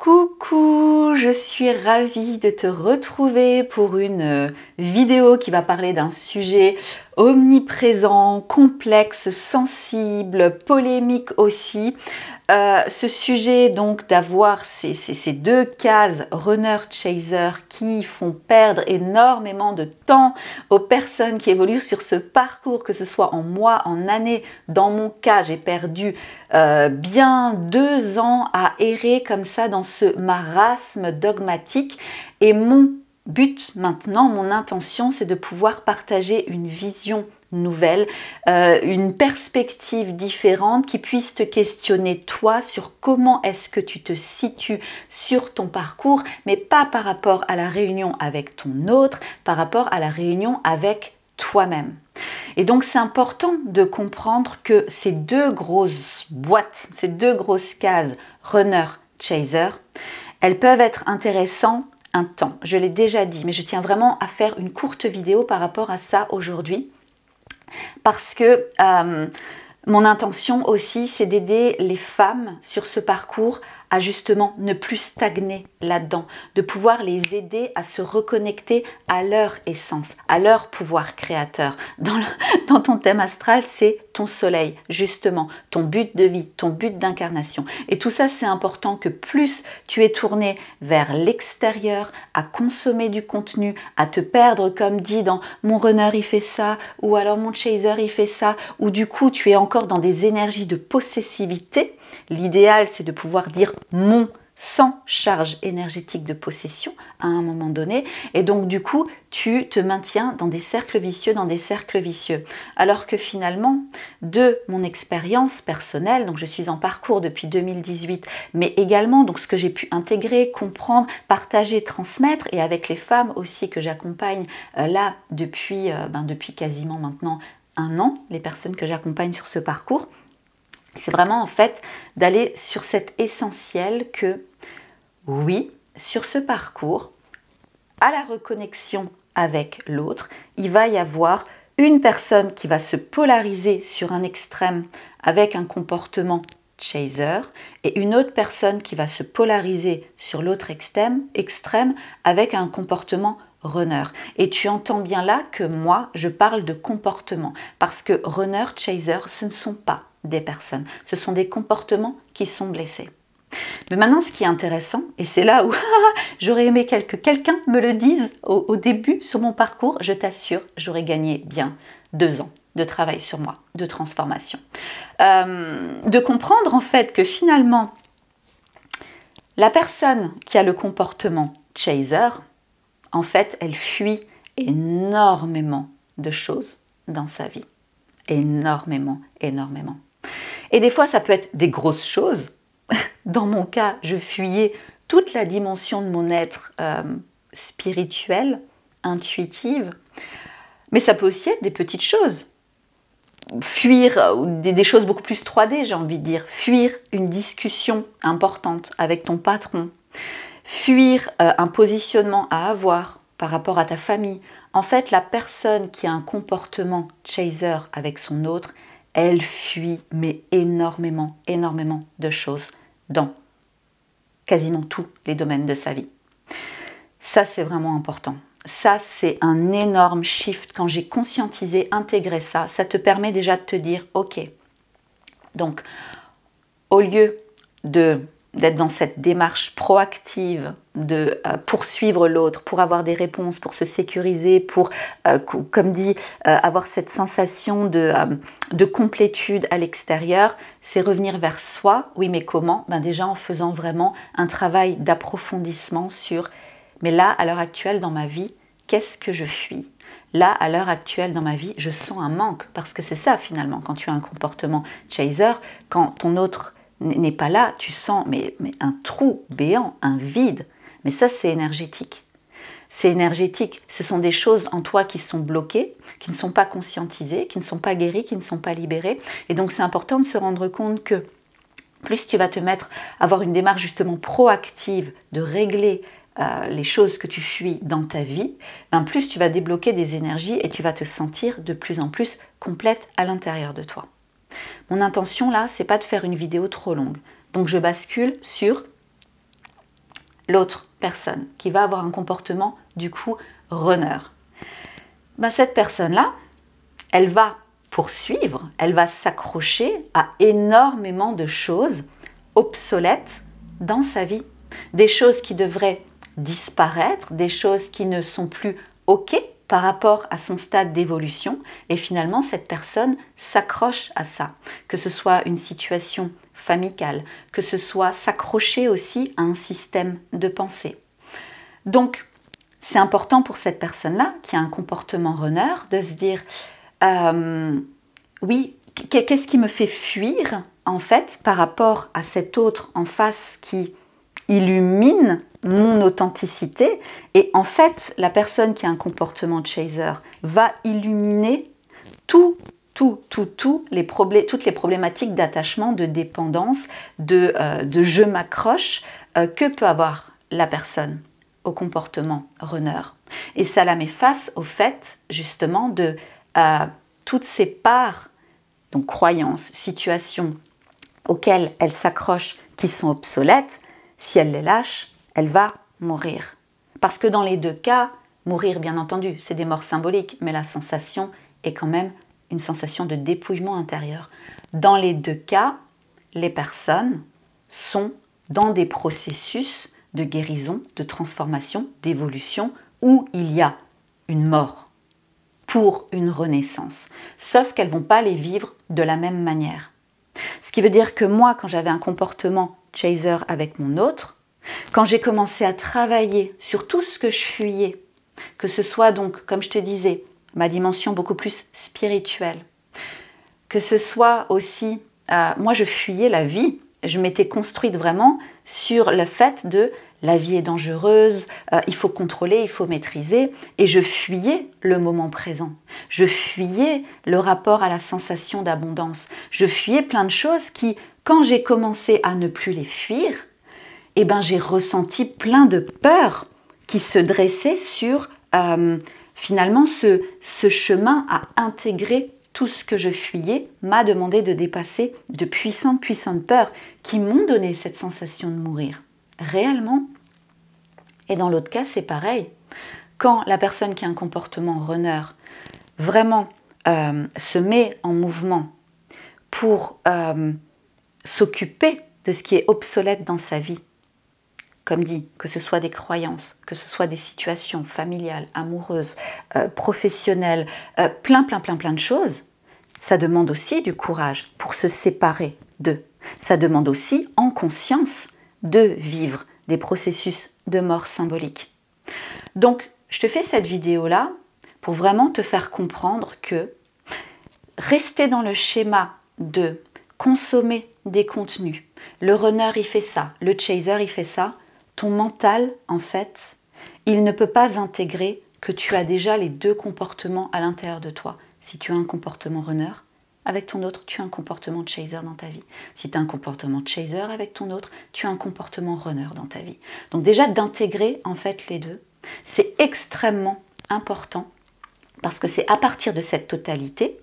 Coucou, je suis ravie de te retrouver pour une vidéo qui va parler d'un sujet omniprésent, complexe, sensible, polémique aussi. Ce sujet donc d'avoir ces deux cases runner-chaser qui font perdre énormément de temps aux personnes qui évoluent sur ce parcours, que ce soit en mois, en années. Dans mon cas, j'ai perdu bien 2 ans à errer comme ça dans ce marasme dogmatique, et mon but maintenant, mon intention, c'est de pouvoir partager une vision nouvelle, une perspective différente qui puisse te questionner toi sur comment est-ce que tu te situes sur ton parcours, mais pas par rapport à la réunion avec ton autre, par rapport à la réunion avec toi-même. Et donc c'est important de comprendre que ces deux grosses boîtes, ces deux grosses cases runner-chaser, elles peuvent être intéressantes un temps. Je l'ai déjà dit, mais je tiens vraiment à faire une courte vidéo par rapport à ça aujourd'hui. Parce que mon intention aussi, c'est d'aider les femmes sur ce parcours à justement ne plus stagner là-dedans, de pouvoir les aider à se reconnecter à leur essence, à leur pouvoir créateur. Dans ton thème astral, c'est ton soleil, justement, ton but de vie, ton but d'incarnation. Et tout ça, c'est important que plus tu es tourné vers l'extérieur, à consommer du contenu, à te perdre, comme dit dans mon runner, il fait ça, ou alors mon chaser, il fait ça, ou du coup, tu es encore dans des énergies de possessivité. L'idéal, c'est de pouvoir dire mon sans charge énergétique de possession à un moment donné. Et donc, du coup, tu te maintiens dans des cercles vicieux, Alors que finalement, de mon expérience personnelle, donc je suis en parcours depuis 2018, mais également donc ce que j'ai pu intégrer, comprendre, partager, transmettre, et avec les femmes aussi que j'accompagne là depuis quasiment maintenant 1 an, les personnes que j'accompagne sur ce parcours, c'est vraiment en fait d'aller sur cet essentiel que oui, sur ce parcours, à la reconnexion avec l'autre, il va y avoir une personne qui va se polariser sur un extrême avec un comportement chaser, et une autre personne qui va se polariser sur l'autre extrême avec un comportement runner. Et tu entends bien là que moi, je parle de comportement, parce que runner, chaser, ce ne sont pas des personnes, ce sont des comportements qui sont blessés. Mais maintenant, ce qui est intéressant, et c'est là où j'aurais aimé que quelqu'un me le dise au début sur mon parcours, je t'assure, j'aurais gagné bien 2 ans de travail sur moi, de transformation. De comprendre en fait que finalement, la personne qui a le comportement chaser, en fait, elle fuit énormément de choses dans sa vie. Énormément. Et des fois, ça peut être des grosses choses. Dans mon cas, je fuyais toute la dimension de mon être spirituel, intuitive. Mais ça peut aussi être des petites choses. Fuir des choses beaucoup plus 3D, j'ai envie de dire. Fuir une discussion importante avec ton patron. Fuir un positionnement à avoir par rapport à ta famille. En fait, la personne qui a un comportement chaser avec son autre, elle fuit mais énormément de choses dans quasiment tous les domaines de sa vie. Ça, c'est vraiment important. Ça, c'est un énorme shift. Quand j'ai conscientisé, intégré ça, ça te permet déjà de te dire, ok, donc au lieu d'être dans cette démarche proactive de poursuivre l'autre, pour avoir des réponses, pour se sécuriser, pour, comme dit, avoir cette sensation de complétude à l'extérieur, c'est revenir vers soi. Oui, mais comment? Déjà en faisant vraiment un travail d'approfondissement sur, mais là, à l'heure actuelle dans ma vie, qu'est-ce que je fuis? Là, à l'heure actuelle dans ma vie, je sens un manque, parce que c'est ça finalement, quand tu as un comportement chaser, quand ton autre n'est pas là, tu sens mais un trou béant, un vide. Mais ça, c'est énergétique. C'est énergétique. Ce sont des choses en toi qui sont bloquées, qui ne sont pas conscientisées, qui ne sont pas guéries, qui ne sont pas libérées. Et donc, c'est important de se rendre compte que plus tu vas te mettre à avoir une démarche justement proactive de régler les choses que tu fuis dans ta vie, plus tu vas débloquer des énergies et tu vas te sentir de plus en plus complète à l'intérieur de toi. Mon intention là, c'est pas de faire une vidéo trop longue. Donc je bascule sur l'autre personne qui va avoir un comportement du coup runner, ben, cette personne-là, elle va poursuivre, elle va s'accrocher à énormément de choses obsolètes dans sa vie. Des choses qui devraient disparaître, des choses qui ne sont plus OK par rapport à son stade d'évolution. Et finalement, cette personne s'accroche à ça. Que ce soit une situation familiale, que ce soit s'accrocher aussi à un système de pensée. Donc, c'est important pour cette personne-là, qui a un comportement runner, de se dire oui, qu'est-ce qui me fait fuir, en fait, par rapport à cet autre en face qui illumine mon authenticité. Et en fait, la personne qui a un comportement de chaser va illuminer toutes les problématiques d'attachement, de dépendance, de je m'accroche que peut avoir la personne au comportement runner. Et ça la met face au fait, justement, de toutes ces parts, donc croyances, situations auxquelles elle s'accroche qui sont obsolètes. Si elle les lâche, elle va mourir. Parce que dans les deux cas, mourir bien entendu, c'est des morts symboliques, mais la sensation est quand même une sensation de dépouillement intérieur. Dans les deux cas, les personnes sont dans des processus de guérison, de transformation, d'évolution, où il y a une mort pour une renaissance. Sauf qu'elles ne vont pas les vivre de la même manière. Ce qui veut dire que moi, quand j'avais un comportement chaser avec mon autre, quand j'ai commencé à travailler sur tout ce que je fuyais, que ce soit donc, comme je te disais, ma dimension beaucoup plus spirituelle, que ce soit aussi, moi je fuyais la vie, je m'étais construite vraiment sur le fait de la vie est dangereuse, il faut contrôler, il faut maîtriser, et je fuyais le moment présent. Je fuyais le rapport à la sensation d'abondance. Je fuyais plein de choses qui, quand j'ai commencé à ne plus les fuir, eh ben, j'ai ressenti plein de peurs qui se dressaient sur finalement ce chemin à intégrer tout ce que je fuyais m'a demandé de dépasser de puissantes peurs qui m'ont donné cette sensation de mourir. Réellement. Et dans l'autre cas, c'est pareil. Quand la personne qui a un comportement runner vraiment se met en mouvement pour s'occuper de ce qui est obsolète dans sa vie, comme dit, que ce soit des croyances, que ce soit des situations familiales, amoureuses, professionnelles, plein de choses, ça demande aussi du courage pour se séparer d'eux. Ça demande aussi, en conscience, de vivre des processus de mort symbolique. Donc, je te fais cette vidéo-là pour vraiment te faire comprendre que rester dans le schéma de consommer des contenus, le runner il fait ça, le chaser il fait ça, ton mental, en fait, il ne peut pas intégrer que tu as déjà les deux comportements à l'intérieur de toi. Si tu as un comportement runner, avec ton autre, tu as un comportement de chaser dans ta vie. Si tu as un comportement de chaser avec ton autre, tu as un comportement runner dans ta vie. Donc déjà, d'intégrer en fait les deux, c'est extrêmement important parce que c'est à partir de cette totalité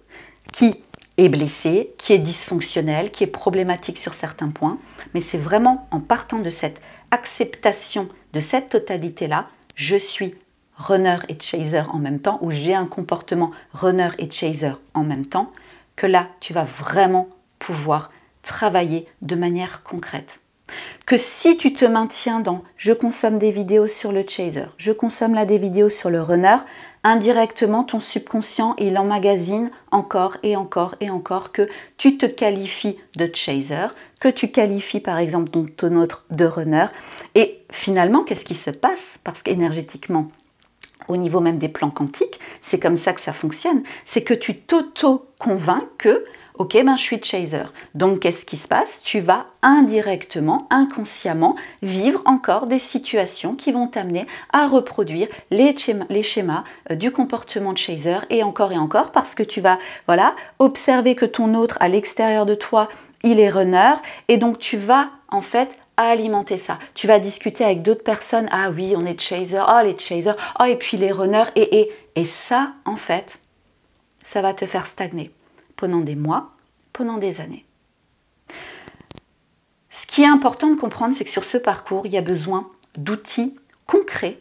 qui est blessée, qui est dysfonctionnelle, qui est problématique sur certains points, mais c'est vraiment en partant de cette acceptation de cette totalité-là, je suis runner et chaser en même temps, ou j'ai un comportement runner et chaser en même temps, que là, tu vas vraiment pouvoir travailler de manière concrète. Que si tu te maintiens dans « je consomme des vidéos sur le chaser, je consomme là des vidéos sur le runner », indirectement, ton subconscient, il emmagasine encore et encore et encore que tu te qualifies de chaser, que tu qualifies par exemple ton autre de runner. Et finalement, qu'est-ce qui se passe? Parce qu'énergétiquement, au niveau même des plans quantiques, c'est comme ça que ça fonctionne. C'est que tu t'auto-convaincs que ok, ben je suis chaser. Donc, qu'est-ce qui se passe? Tu vas indirectement, inconsciemment, vivre encore des situations qui vont t'amener à reproduire les schémas du comportement de chaser et encore parce que tu vas observer que ton autre à l'extérieur de toi, il est runner et donc tu vas en fait alimenter ça. Tu vas discuter avec d'autres personnes. Ah oui, on est chaser. Oh, les chasers. Oh, et puis les runners. Et ça, en fait, ça va te faire stagner pendant des mois, pendant des années. Ce qui est important de comprendre, c'est que sur ce parcours, il y a besoin d'outils concrets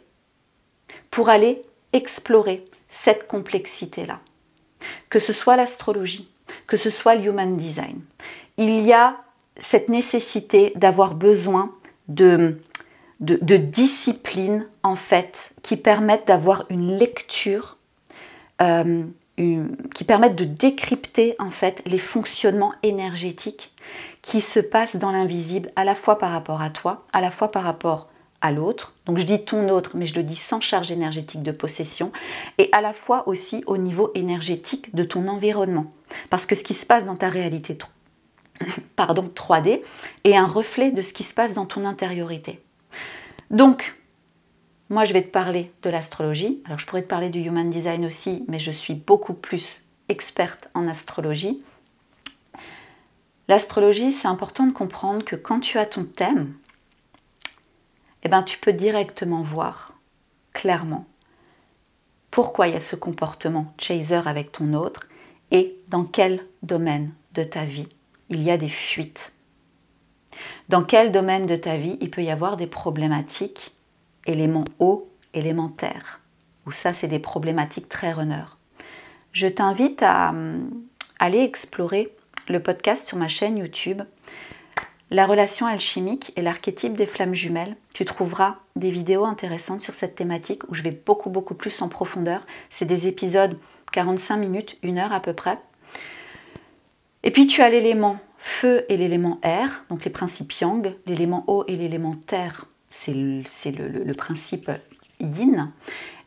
pour aller explorer cette complexité-là. Que ce soit l'astrologie, que ce soit le human design. Il y a cette nécessité d'avoir besoin de disciplines en fait qui permettent d'avoir une lecture, qui permettent de décrypter en fait les fonctionnements énergétiques qui se passent dans l'invisible, à la fois par rapport à toi, à la fois par rapport à l'autre. Donc je dis ton autre, mais je le dis sans charge énergétique de possession, et à la fois aussi au niveau énergétique de ton environnement. Parce que ce qui se passe dans ta réalité 3D est un reflet de ce qui se passe dans ton intériorité. Donc, moi je vais te parler de l'astrologie. Alors je pourrais te parler du human design aussi, mais je suis beaucoup plus experte en astrologie. L'astrologie, c'est important de comprendre que quand tu as ton thème, eh ben, tu peux directement voir clairement pourquoi il y a ce comportement chaser avec ton autre et dans quel domaine de ta vie il y a des fuites. Dans quel domaine de ta vie il peut y avoir des problématiques éléments eau, éléments terre, où ça c'est des problématiques très runner. Je t'invite à aller explorer le podcast sur ma chaîne YouTube, La relation alchimique et l'archétype des flammes jumelles. Tu trouveras des vidéos intéressantes sur cette thématique où je vais beaucoup plus en profondeur. C'est des épisodes 45 minutes, 1 heure à peu près. Et puis tu as l'élément feu et l'élément air, donc les principes yang, l'élément eau et l'élément terre, c'est le principe yin.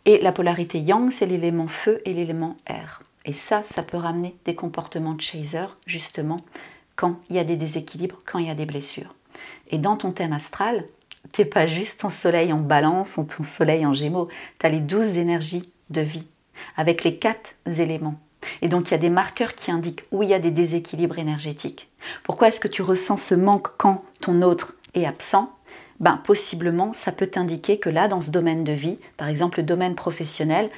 Et la polarité yang, c'est l'élément feu et l'élément air. Et ça peut ramener des comportements de chaser, justement, quand il y a des déséquilibres, quand il y a des blessures. Et dans ton thème astral, tu n'es pas juste ton soleil en balance ou ton soleil en gémeaux. Tu as les 12 énergies de vie, avec les 4 éléments. Et donc il y a des marqueurs qui indiquent où il y a des déséquilibres énergétiques. Pourquoi est-ce que tu ressens ce manque quand ton autre est absent ? Ben, possiblement, ça peut t'indiquer que là, dans ce domaine de vie, par exemple le domaine professionnel,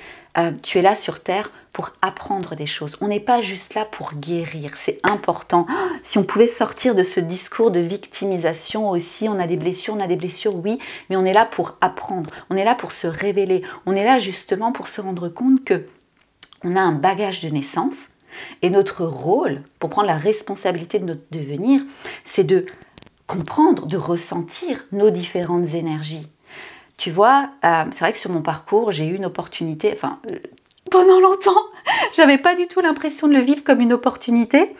tu es là sur Terre pour apprendre des choses. On n'est pas juste là pour guérir, c'est important. Si on pouvait sortir de ce discours de victimisation aussi, on a des blessures, oui, mais on est là pour apprendre, on est là pour se révéler, on est là justement pour se rendre compte que on a un bagage de naissance et notre rôle, pour prendre la responsabilité de notre devenir, c'est de comprendre, de ressentir nos différentes énergies. Tu vois, c'est vrai que sur mon parcours, j'ai eu une opportunité, pendant longtemps, j'avais pas du tout l'impression de le vivre comme une opportunité,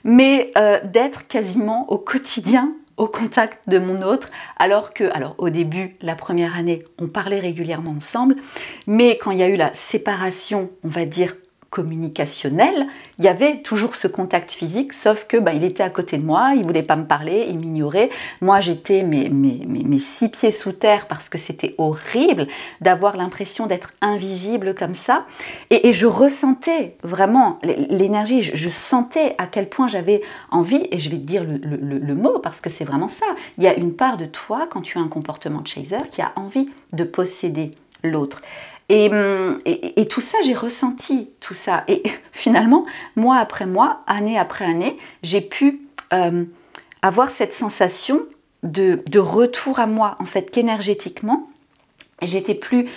mais d'être quasiment au quotidien au contact de mon autre, alors au début, la première année, on parlait régulièrement ensemble, mais quand il y a eu la séparation, on va dire, communicationnel, il y avait toujours ce contact physique, sauf que il était à côté de moi, il voulait pas me parler, il m'ignorait. Moi, j'étais mes 6 pieds sous terre parce que c'était horrible d'avoir l'impression d'être invisible comme ça. Et je ressentais vraiment l'énergie, je sentais à quel point j'avais envie, et je vais te dire le mot parce que c'est vraiment ça. Il y a une part de toi, quand tu as un comportement de chaser, qui a envie de posséder l'autre. Et tout ça, j'ai ressenti tout ça. Et finalement, mois après mois, année après année, j'ai pu avoir cette sensation de retour à moi, en fait, qu'énergétiquement, j'étais plus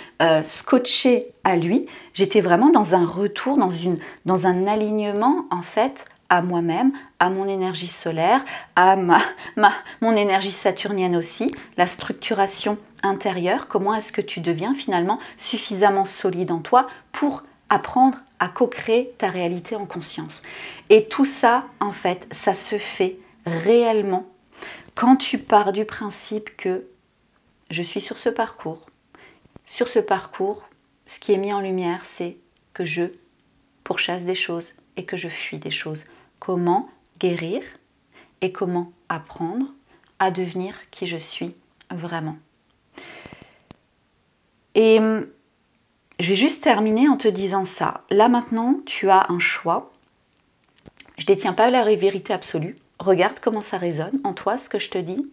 scotchée à lui. J'étais vraiment dans un retour, dans un alignement, en fait, à moi-même, à mon énergie solaire, à mon énergie saturnienne aussi, la structuration intérieure, comment est-ce que tu deviens finalement suffisamment solide en toi pour apprendre à co-créer ta réalité en conscience. Et tout ça, en fait, ça se fait réellement quand tu pars du principe que je suis sur ce parcours. Sur ce parcours, ce qui est mis en lumière, c'est que je pourchasse des choses et que je fuis des choses. Comment guérir et comment apprendre à devenir qui je suis vraiment. Et je vais juste terminer en te disant ça. Là maintenant, tu as un choix. Je ne détiens pas la vérité absolue. Regarde comment ça résonne en toi, ce que je te dis.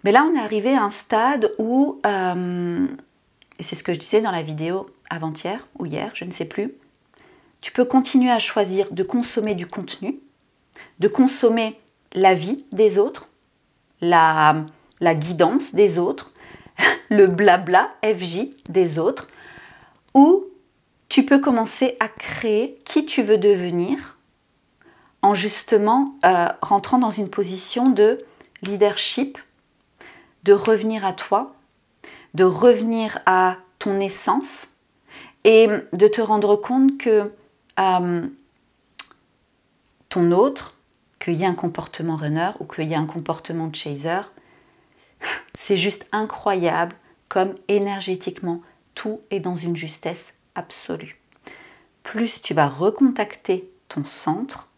Mais là, on est arrivé à un stade où, et c'est ce que je disais dans la vidéo avant-hier ou hier, je ne sais plus, tu peux continuer à choisir de consommer du contenu, de consommer la vie des autres, la guidance des autres, le blabla FJ des autres, ou tu peux commencer à créer qui tu veux devenir en justement rentrant dans une position de leadership, de revenir à toi, de revenir à ton essence et de te rendre compte que ton autre, qu'il y ait un comportement runner ou qu'il y ait un comportement chaser, c'est juste incroyable comme énergétiquement tout est dans une justesse absolue. Plus tu vas recontacter ton centre,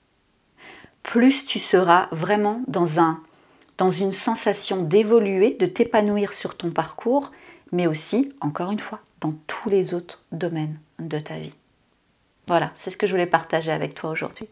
plus tu seras vraiment dans une sensation d'évoluer, de t'épanouir sur ton parcours, mais aussi, encore une fois, dans tous les autres domaines de ta vie. Voilà, c'est ce que je voulais partager avec toi aujourd'hui.